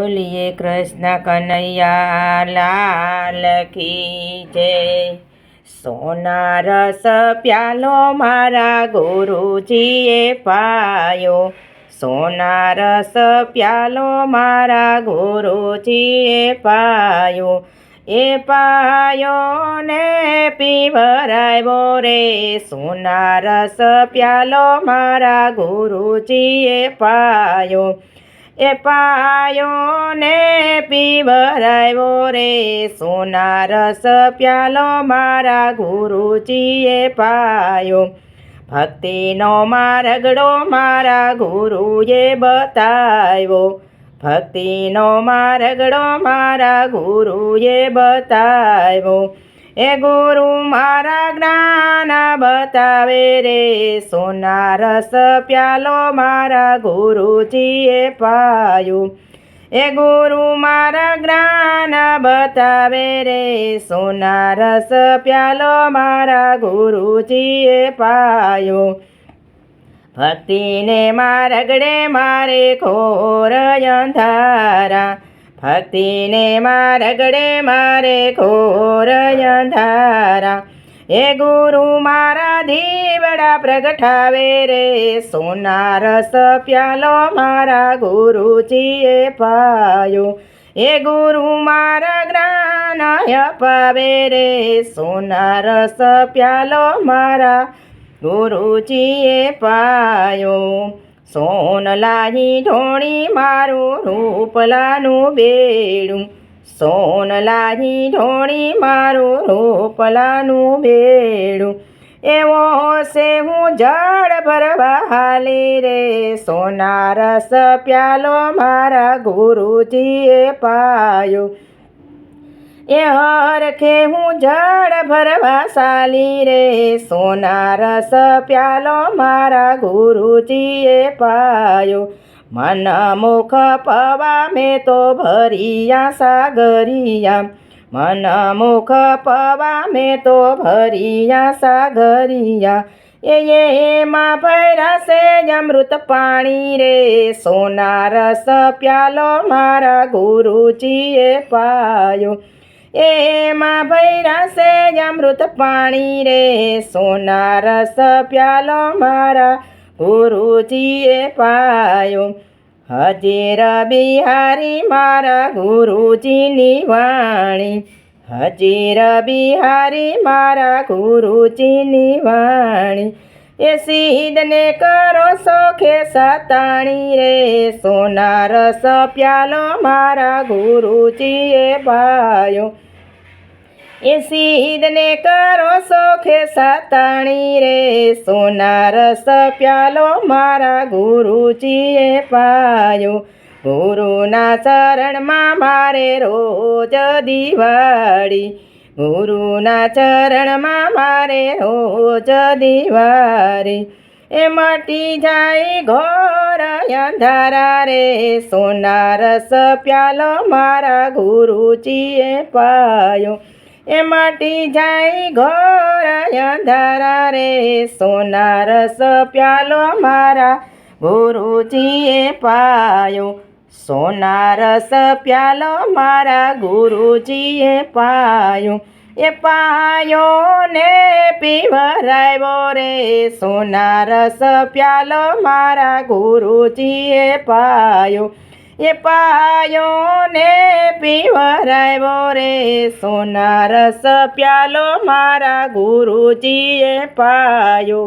બોલીએ કૃષ્ણ કનૈયા લાલ કી જય। સોના રસ પ્યાલો મારા ગુરુજીએ પાયો, સોના રસ પ્યાલો મારા ગુરુજીએ પાયો, એ પાયો ને પીવરાવ્યો રે, સોના રસ પ્યાલો મારા ગુરુજીએ પાયો, એ પાયો ને પીવરાવ્યો રે, સોના રસ પ્યાલો મારા ગુરુજીએ પાયો। ભક્તિનો માર્ગડો મારા ગુરુએ બતાવ્યો, ભક્તિનો માર્ગડો મારા ગુરુએ બતાવ્યો, એ ગુરુ મારા જ્ઞાન બતાવે રે, સોના રસ પ્યાલો મારા ગુરુજીએ પાયો, એ ગુરુ મારા જ્ઞાન બતાવે રે, સોના રસ પ્યાલો મારા ગુરુજીએ પાયો। ભક્તિને માર્ગડે મારે ઘોર અંધારા, ભક્તિને માર્ગડે મારે ઘોર અંધારા, એ ગુરુ મારા દીવડા પ્રગટાવે રે, સોના રસ પ્યાલો મારા ગુરુજીએ પાયો, એ ગુરુ મારા જ્ઞાન અપાવે રે, સોના રસ પ્યાલો મારા ગુરુજીએ પાયો। સોનલાની ઢોળી મારું રૂપલાનું બેડું, સોનલાની ઢોળી મારું રૂપલાનું બેડું, એવો છે હું જળ ભરવા હાલી રે, સોના રસ પ્યાલો મારા ગુરુજીએ પાયો, એ હરખે હું જળ ભરવા ચાલી રે, સોના રસ પ્યાલો મારા ગુરુજીએ પાયો। મન મુખ પવા મેં તો ભરિયા સાગરિયા, મન મુખ પવા મેં તો ભરિયા સાગરિયા, એમાં ભર્યા છે અમૃત પાણી રે, સોના રસ પ્યાલો મારા ગુરુજીએ પાયો, એમાં ભર્યા છે અમૃત પાણી રે, સોના રસ પ્યાલો મારા ગુરુજીએ પાયો। હજીર બિહારી મારા ગુરુજીની વાણી, હજીર બિહારી મારા ગુરુજીની વાણી, એ સિદ્ધને કરો સોખે સતાણી રે, સોના રસ પ્યાલો મારા ગુરુજીએ પાયો, એ સિદ્ધને કરો સોખે સતાણી રે, સોના રસ પ્યાલો મારા ગુરુજીએ પાયો। ગુરુના ચરણમાં મારે રોજ દિવાળી, ગુરુના ચરણમાં મારે રોજ દિવાળી, એ મટી જાય ઘોર અંધારા રે, સોના રસ પ્યાલો મારા ગુરુજીએ પાયો, એ મટી જાય ઘોર અંધારા રે, સોના રસ પ્યાલો મારા ગુરુજીએ પાયો, સોના રસ પ્યાલો મારા ગુરુજીએ પાયો, એ પાયો ને પીવરાવ્યો રે, સોના રસ પ્યાલો મારા ગુરુજીએ પાયો, એ પાયો ને પીવરાવ્યો રે, સોના રસ પ્યાલો મારા ગુરુજીએ પાયો।